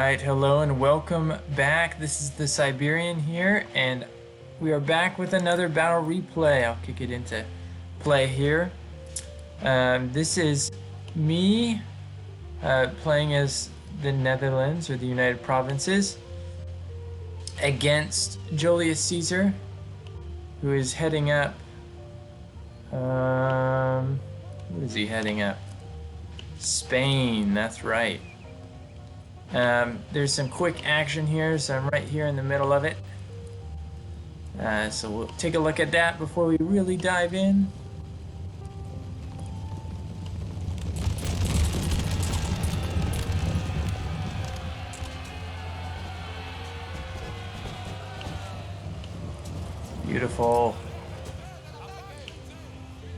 Alright, hello and welcome back. This is the Siberian here, and we are back with another battle replay. I'll kick it into play here. This is me playing as the Netherlands, or the United Provinces, against Joelius Cesar, who is heading up... where is he heading up? Spain, that's right. There's some quick action here, so I'm right here in the middle of it. So we'll take a look at that before we really dive in. Beautiful.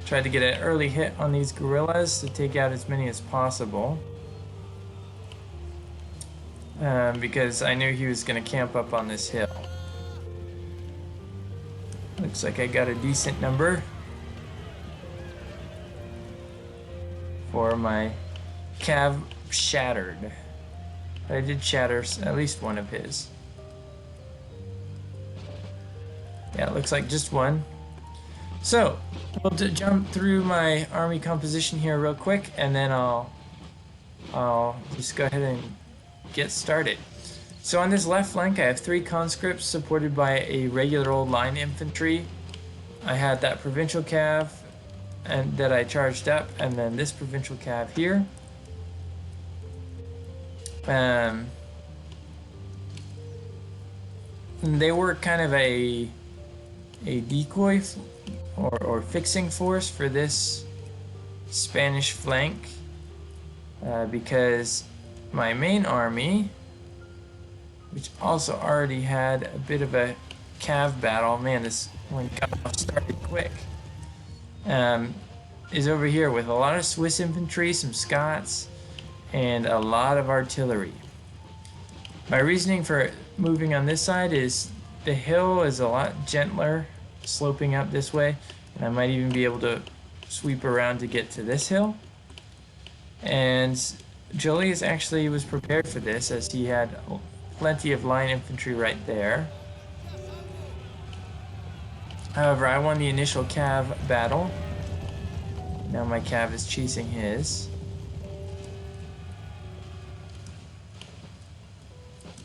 Tried to get an early hit on these guerrillas to take out as many as possible. Because I knew he was going to camp up on this hill. Looks like I got a decent number for my cav shattered. I did shatter at least one of his. Yeah, it looks like just one. So, we'll jump through my army composition here real quick, and then I'll just go ahead and get started. So on this left flank I have 3 conscripts supported by a regular old line infantry. I had that provincial cav and that I charged up, and then this provincial cav here. And they were kind of a decoy or fixing force for this Spanish flank, because my main army, which also already had a bit of a cav battle, man, this one got started quick, is over here with a lot of Swiss infantry, some Scots, and a lot of artillery. My reasoning for moving on this side is the hill is a lot gentler sloping up this way, and I might even be able to sweep around to get to this hill. And Joelius actually was prepared for this, as he had plenty of line infantry right there. However, I won the initial cav battle. Now my cav is chasing his.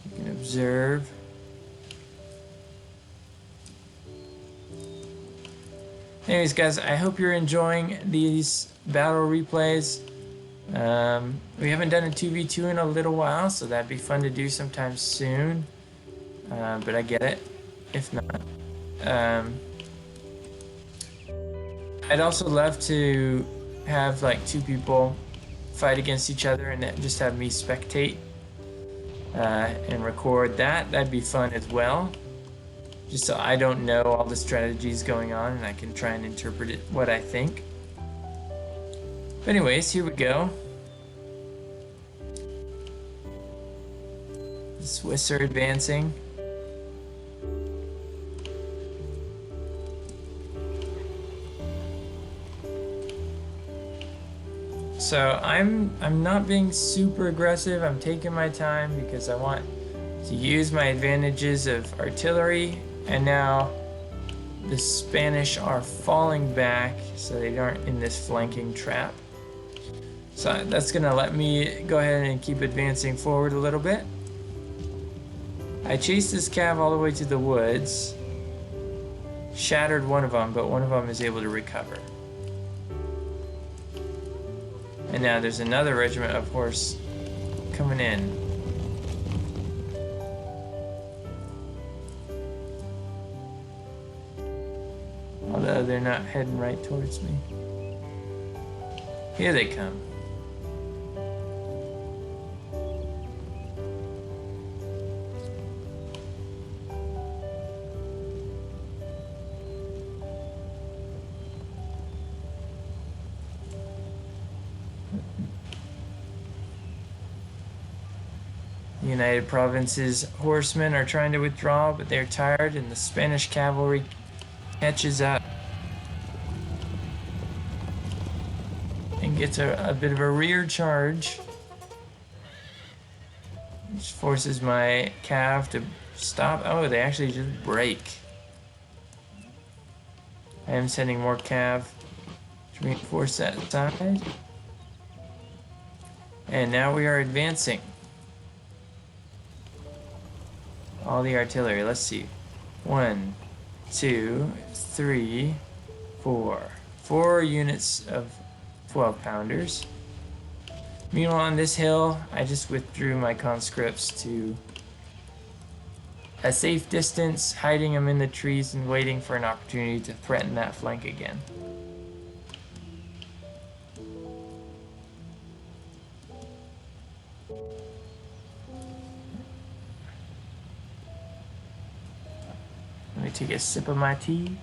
You can observe. Anyways, guys, I hope you're enjoying these battle replays. We haven't done a 2v2 in a little while, so that'd be fun to do sometime soon. But I get it, if not. I'd also love to have like 2 people fight against each other and then just have me spectate and record that. That'd be fun as well. Just so I don't know all the strategies going on and I can try and interpret it what I think. But anyways, here we go. The Swiss are advancing. So I'm not being super aggressive. I'm taking my time because I want to use my advantages of artillery, and now the Spanish are falling back so they aren't in this flanking trap. So that's gonna let me go ahead and keep advancing forward a little bit. I chased this cav all the way to the woods, shattered one of them, but one of them is able to recover. And now there's another regiment of horse coming in. Although they're not heading right towards me. Here they come. The United Provinces horsemen are trying to withdraw, but they're tired, and the Spanish cavalry catches up and gets a bit of a rear charge. which forces my cav to stop. Oh, they actually just break. I am sending more cav to reinforce that side. And now we are advancing. All the artillery. Let's see. 1, 2, 3, 4. 4 units of 12 pounders. Meanwhile, on this hill, I just withdrew my conscripts to a safe distance, hiding them in the trees and waiting for an opportunity to threaten that flank again. Let me take a sip of my tea.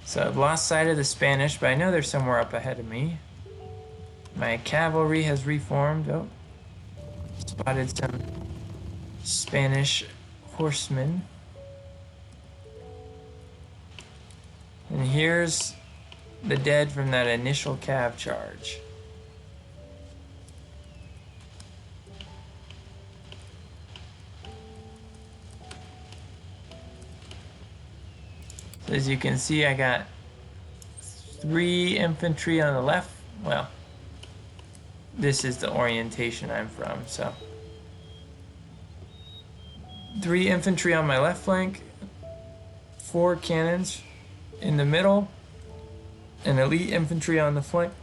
So I've lost sight of the Spanish, but I know they're somewhere up ahead of me. My cavalry has reformed. Oh, spotted some Spanish horsemen. And here's the dead from that initial cav charge. So as you can see, I got 3 infantry on the left. Well, this is the orientation I'm from, so 3 infantry on my left flank, 4 cannons in the middle, and elite infantry on the flank,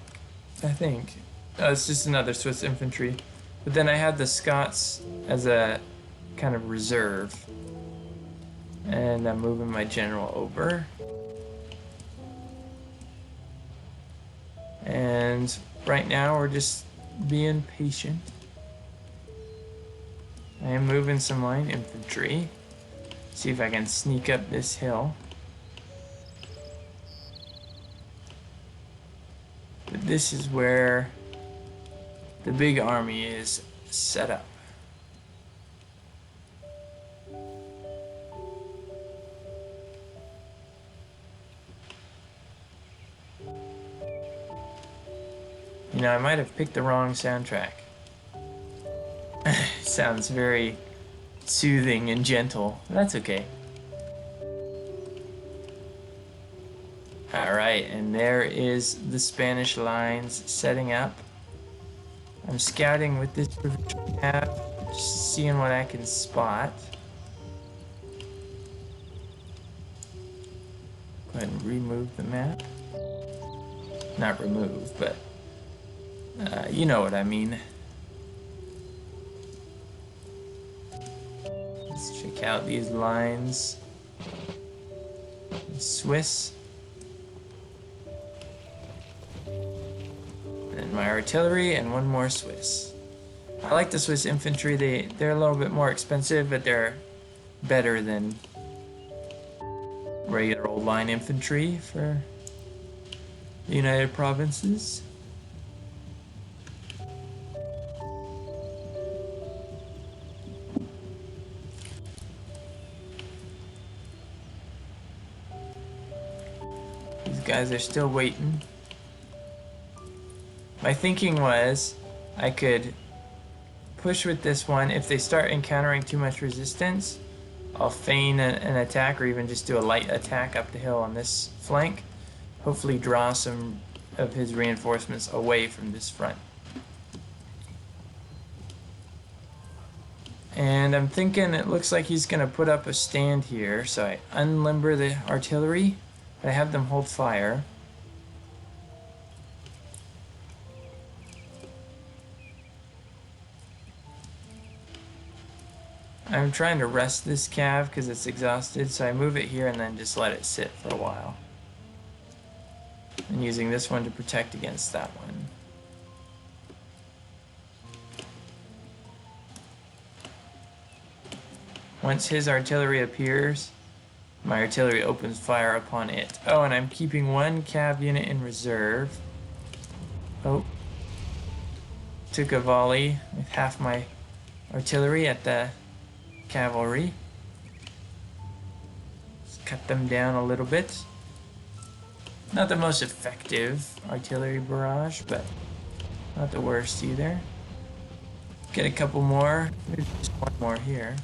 I think. It's just another Swiss infantry. But then I had the Scots as a kind of reserve. And I'm moving my general over. And right now we're just being patient. I am moving some line infantry. See if I can sneak up this hill. But this is where the big army is set up. You know, I might have picked the wrong soundtrack. Sounds very soothing and gentle. That's okay. Alright, and there is the Spanish lines setting up. I'm scouting with this provincial map, just seeing what I can spot. Go ahead and remove the map. Not remove, but you know what I mean. Let's check out these lines. Swiss. And my artillery and 1 more Swiss. I like the Swiss infantry. They're a little bit more expensive, but they're better than regular old line infantry for the United Provinces. These guys are still waiting. My thinking was I could push with this one. If they start encountering too much resistance, I'll feign an attack or even just do a light attack up the hill on this flank. Hopefully draw some of his reinforcements away from this front. And I'm thinking it looks like he's going to put up a stand here, so I unlimber the artillery. I have them hold fire. I'm trying to rest this cav because it's exhausted, so I move it here and then just let it sit for a while. And using this one to protect against that one. Once his artillery appears, my artillery opens fire upon it. Oh, and I'm keeping 1 cav unit in reserve. Oh. Took a volley with half my artillery at the cavalry. Let's cut them down a little bit. Not the most effective artillery barrage, but not the worst either. Get a couple more. Maybe just one more here.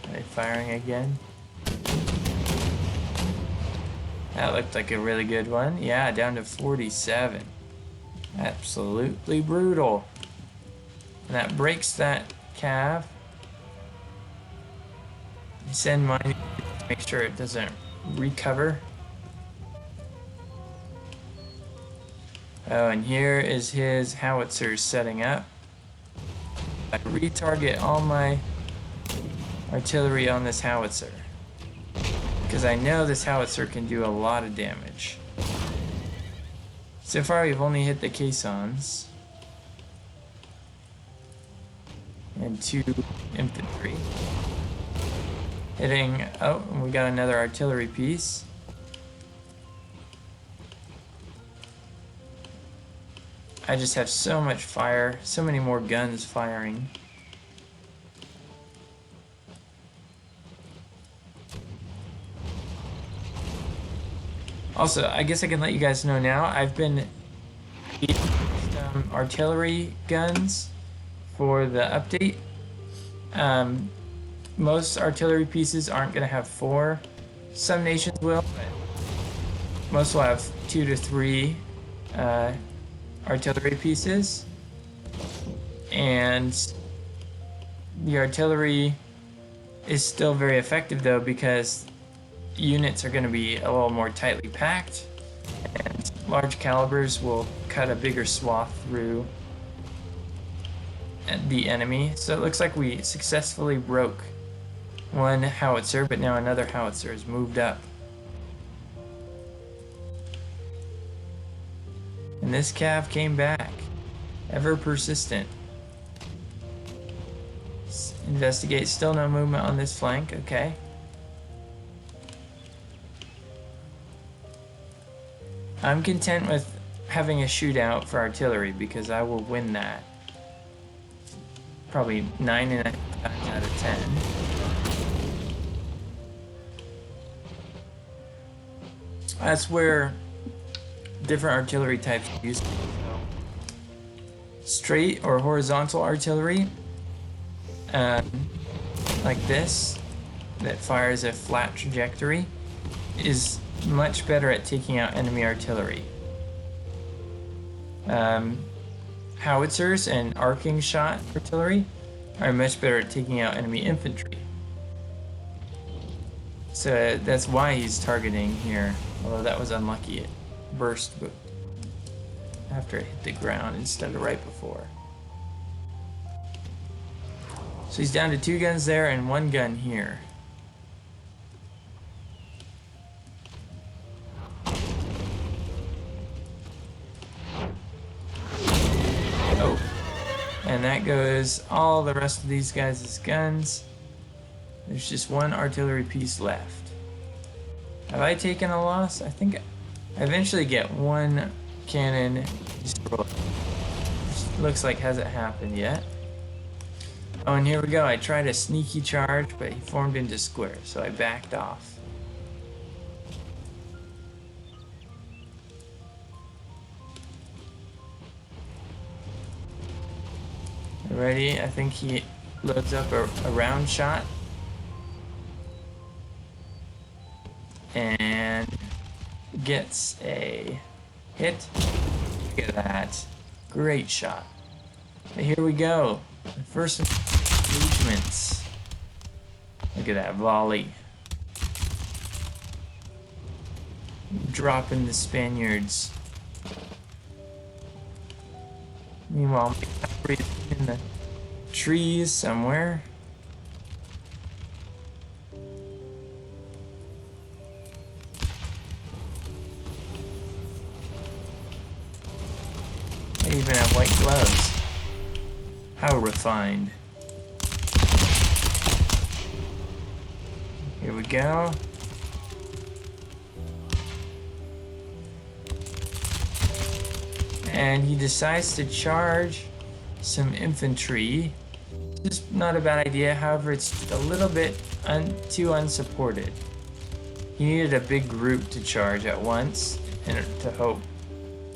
Are they firing again? That looked like a really good one. Yeah, down to 47. Absolutely brutal. And that breaks that cav. Send mine to make sure it doesn't recover. Oh, and here is his howitzers setting up. I retarget all my artillery on this howitzer, because I know this howitzer can do a lot of damage. So far we've only hit the caissons and 2 infantry. Hitting, oh, and we got another artillery piece. I just have so much fire, so many more guns firing. Also, I guess I can let you guys know now, I've been using some artillery guns for the update. Most artillery pieces aren't going to have 4. Some nations will, but most will have 2 to 3 artillery pieces. And the artillery is still very effective though, because units are going to be a little more tightly packed, and large calibers will cut a bigger swath through the enemy. So it looks like we successfully broke one howitzer, but now another howitzer has moved up. And this cav came back, ever persistent. Investigate, still no movement on this flank, okay. I'm content with having a shootout for artillery because I will win that. Probably 9.5 times out of 10. That's where different artillery types are used. Straight or horizontal artillery, like this, that fires a flat trajectory, is much better at taking out enemy artillery. Howitzers and arcing shot artillery are much better at taking out enemy infantry. So that's why he's targeting here, although that was unlucky. It burst after it hit the ground instead of right before. So he's down to 2 guns there and 1 gun here. Oh, and that goes all the rest of these guys' guns. There's just 1 artillery piece left. Have I taken a loss? I think I eventually get 1 cannon destroyed. Looks like hasn't happened yet. Oh, and here we go. I tried a sneaky charge, but he formed into square, so I backed off. Ready? I think he loads up a round shot. And gets a hit. Look at that. Great shot. But here we go. The first engagements. Look at that volley. Dropping the Spaniards. Meanwhile, in the trees somewhere. They even have white gloves. How refined. Here we go. And he decides to charge some infantry. It's not a bad idea, however, it's just a little bit too unsupported. He needed a big group to charge at once and to hope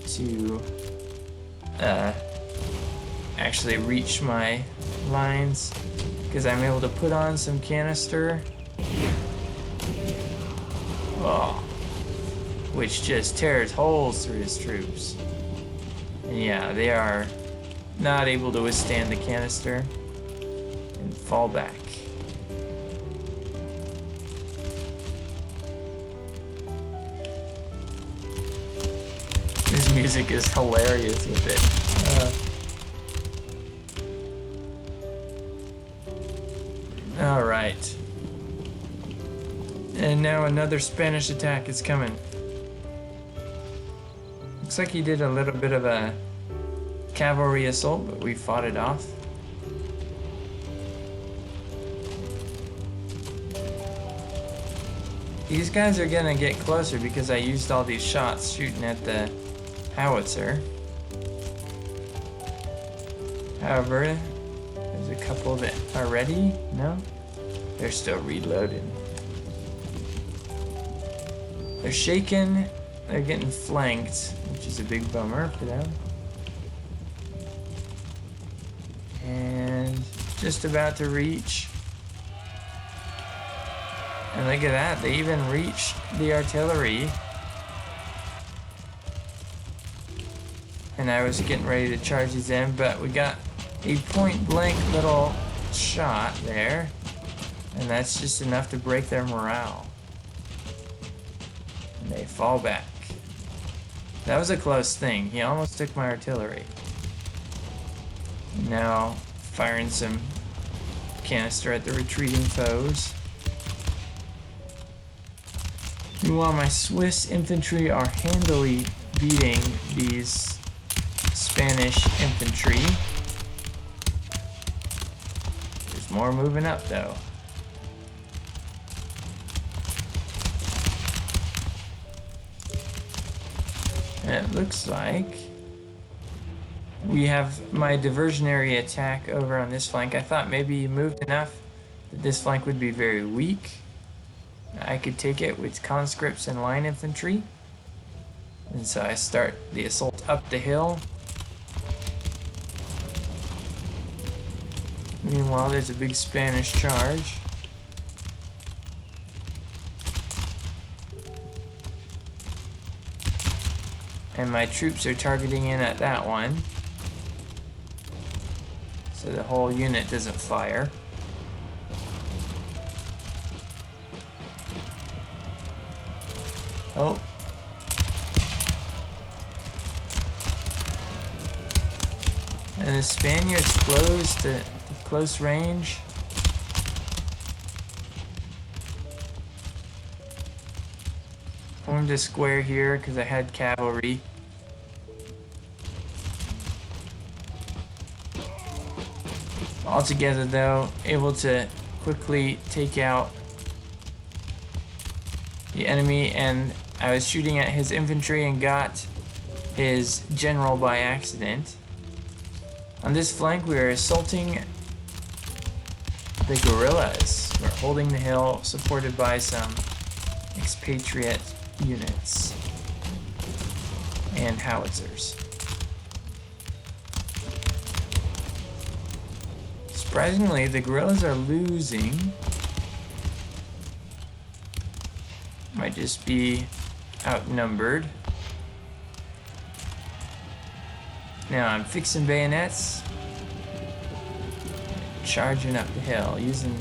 to actually reach my lines, because I'm able to put on some canister, which just tears holes through his troops. And yeah, they are not able to withstand the canister and fall back. This music is hilarious with it. All right. And now another Spanish attack is coming. Looks like he did a little bit of a cavalry assault, but we fought it off. These guys are gonna get closer because I used all these shots shooting at the howitzer. However, there's a couple that are ready. No? They're still reloading. They're shaken. They're getting flanked, which is a big bummer for them. And just about to reach. And look at that, they even reached the artillery. And I was getting ready to charge these in, but we got a point blank little shot there. And that's just enough to break their morale. And they fall back. That was a close thing. He almost took my artillery. Now firing some canister at the retreating foes. Meanwhile, my Swiss infantry are handily beating these Spanish infantry. There's more moving up though. And it looks like we have my diversionary attack over on this flank. I thought maybe he moved enough that this flank would be very weak. I could take it with conscripts and line infantry. And so I start the assault up the hill. Meanwhile, there's a big Spanish charge. And my troops are targeting in at that one. So the whole unit doesn't fire. Oh. And the Spaniards close to close range. Formed a square here because I had cavalry. Altogether though, able to quickly take out the enemy, and I was shooting at his infantry and got his general by accident. On this flank, we are assaulting the guerrillas. We're holding the hill, supported by some expatriate units and howitzers. Surprisingly, the guerrillas are losing. Might just be outnumbered. Now I'm fixing bayonets, charging up the hill, using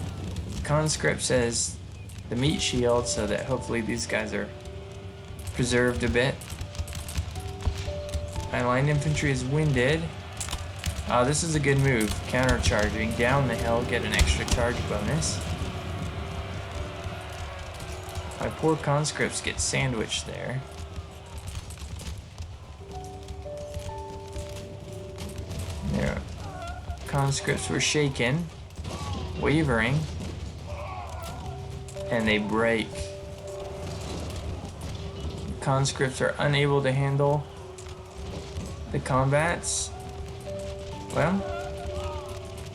conscripts as the meat shield so that hopefully these guys are preserved a bit. My line infantry is winded. This is a good move, counter-charging down the hill, get an extra charge bonus. My poor conscripts get sandwiched there. Their conscripts were shaken, wavering, and they break. Conscripts are unable to handle the combats. Well,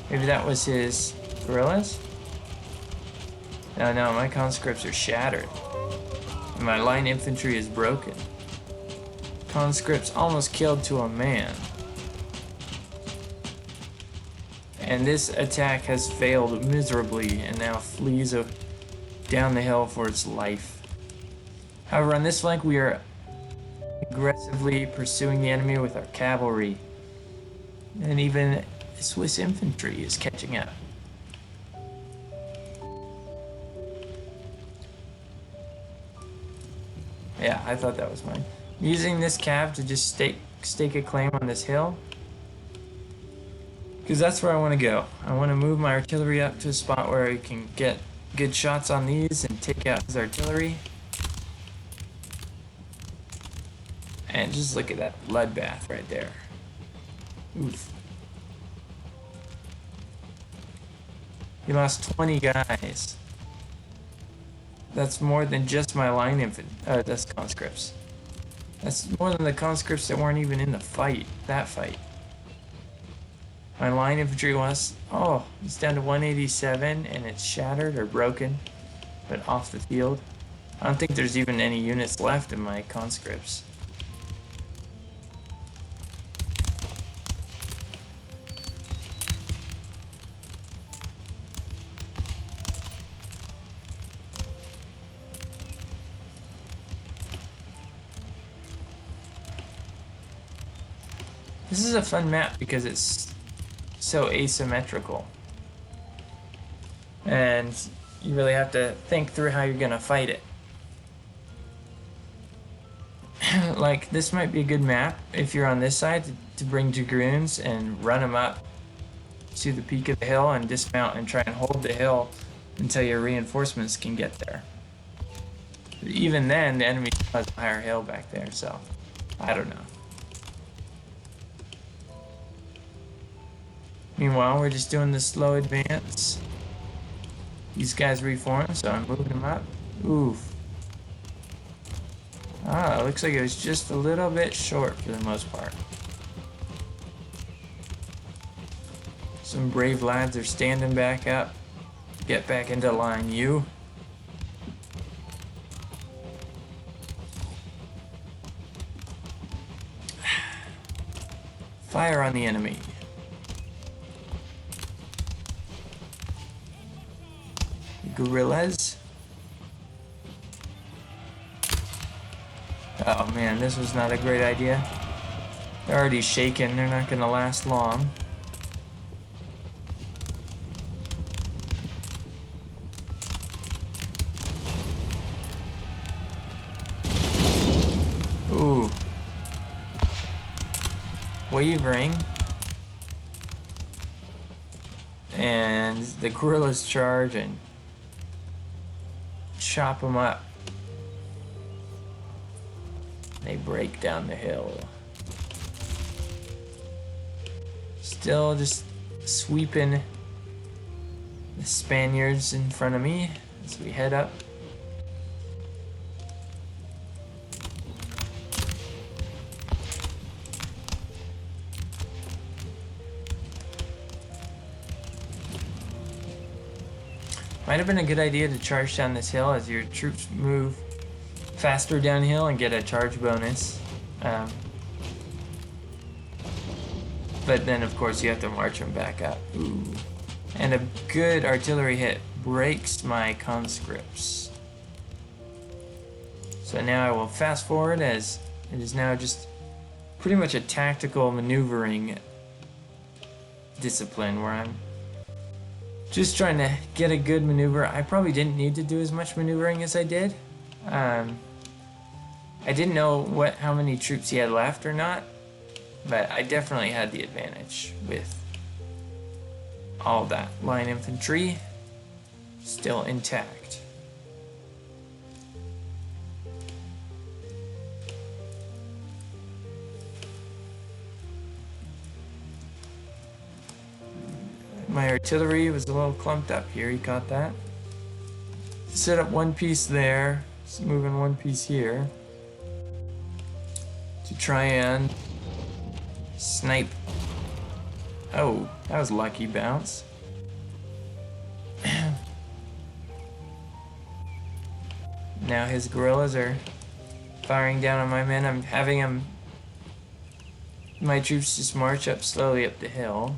maybe that was his guerrillas? No, no, my conscripts are shattered. And my line infantry is broken. Conscripts almost killed to a man. And this attack has failed miserably and now flees down the hill for its life. However, on this flank we are aggressively pursuing the enemy with our cavalry. And even Swiss infantry is catching up. Yeah, I thought that was mine. I'm using this cav to just stake a claim on this hill. Because that's where I want to go. I want to move my artillery up to a spot where I can get good shots on these and take out his artillery. And just look at that bloodbath right there. Oof. He lost 20 guys. That's more than just my line infantry. That's conscripts. That's more than the conscripts that weren't even in the fight. That fight. My line infantry was, oh, it's down to 187 and it's shattered or broken, but off the field. I don't think there's even any units left in my conscripts. This is a fun map because it's so asymmetrical. And you really have to think through how you're gonna fight it. Like, this might be a good map if you're on this side to bring dragoons and run them up to the peak of the hill and dismount and try and hold the hill until your reinforcements can get there. Even then, the enemy has a higher hill back there, so I don't know. Meanwhile, we're just doing the slow advance. These guys reform, so I'm moving them up. Oof. Ah, it looks like it was just a little bit short for the most part. Some brave lads are standing back up. Get back into line, you. Fire on the enemy. Guerrillas. Oh man, this was not a great idea. They're already shaken, they're not gonna last long. Ooh. Wavering. And the guerrillas charge and chop them up. They break down the hill. Still just sweeping the Spaniards in front of me as we head up. Might have been a good idea to charge down this hill as your troops move faster downhill and get a charge bonus. But then, of course, you have to march them back up. Ooh. And a good artillery hit breaks my conscripts. So now I will fast forward as it is now just pretty much a tactical maneuvering discipline where I'm just trying to get a good maneuver. I probably didn't need to do as much maneuvering as I did. I didn't know how many troops he had left or not, but I definitely had the advantage with all that line infantry still intact. My artillery was a little clumped up here, he caught that. Set up one piece there, just moving one piece here to try and snipe Oh, that was lucky bounce. Now his guerrillas are firing down on my men. I'm having my troops just march up slowly up the hill.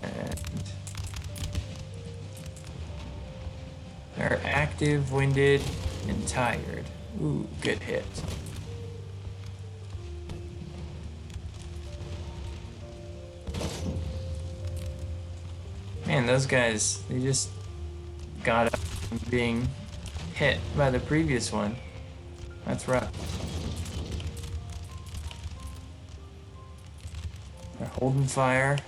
And they're active, winded, and tired. Ooh, good hit. Man, those guys, they just got up from being hit by the previous one. That's rough. They're holding fire.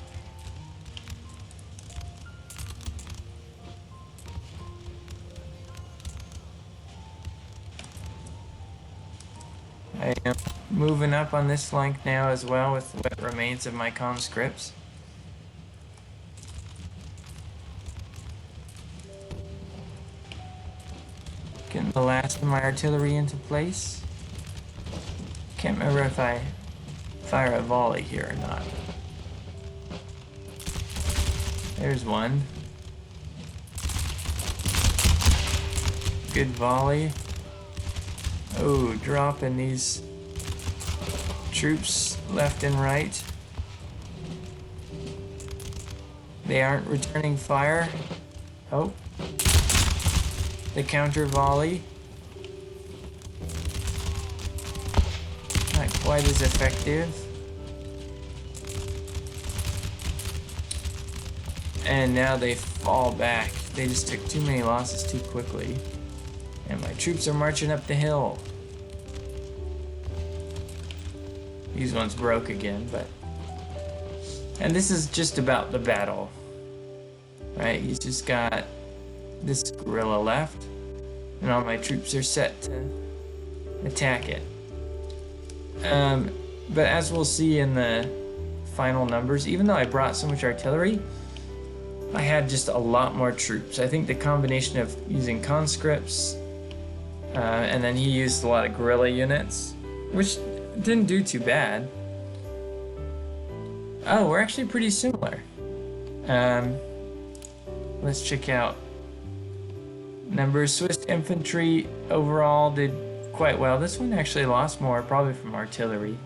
I am moving up on this flank now as well with what remains of my conscripts. Getting the last of my artillery into place. Can't remember if I fire a volley here or not. There's one. Good volley. Oh, dropping these troops left and right. They aren't returning fire. Oh. The counter volley. Not quite as effective. And now they fall back. They just took too many losses too quickly. And my troops are marching up the hill. These ones broke again, but... And this is just about the battle. Right? He's just got this guerrilla left. And all my troops are set to attack it. But as we'll see in the final numbers, even though I brought so much artillery, I had just a lot more troops. I think the combination of using conscripts, and then he used a lot of guerrilla units, which didn't do too bad. Oh, we're actually pretty similar. Let's check out numbers. Swiss infantry overall did quite well. This one actually lost more, probably from artillery.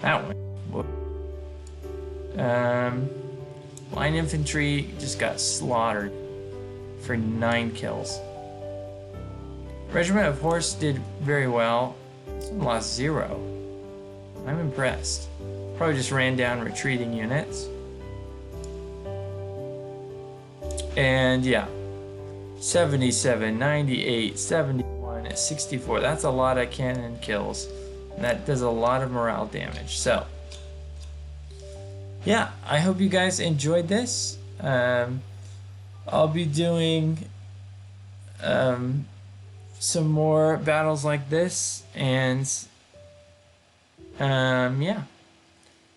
That one. Line infantry just got slaughtered for 9 kills. Regiment of horse did very well. This one lost 0. I'm impressed. Probably just ran down retreating units. And yeah, 77, 98, 71, 64. That's a lot of cannon kills. And that does a lot of morale damage. So, yeah, I hope you guys enjoyed this. I'll be doing some more battles like this, and yeah.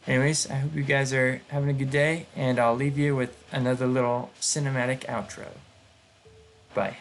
Anyways, I hope you guys are having a good day, and I'll leave you with another little cinematic outro. Bye.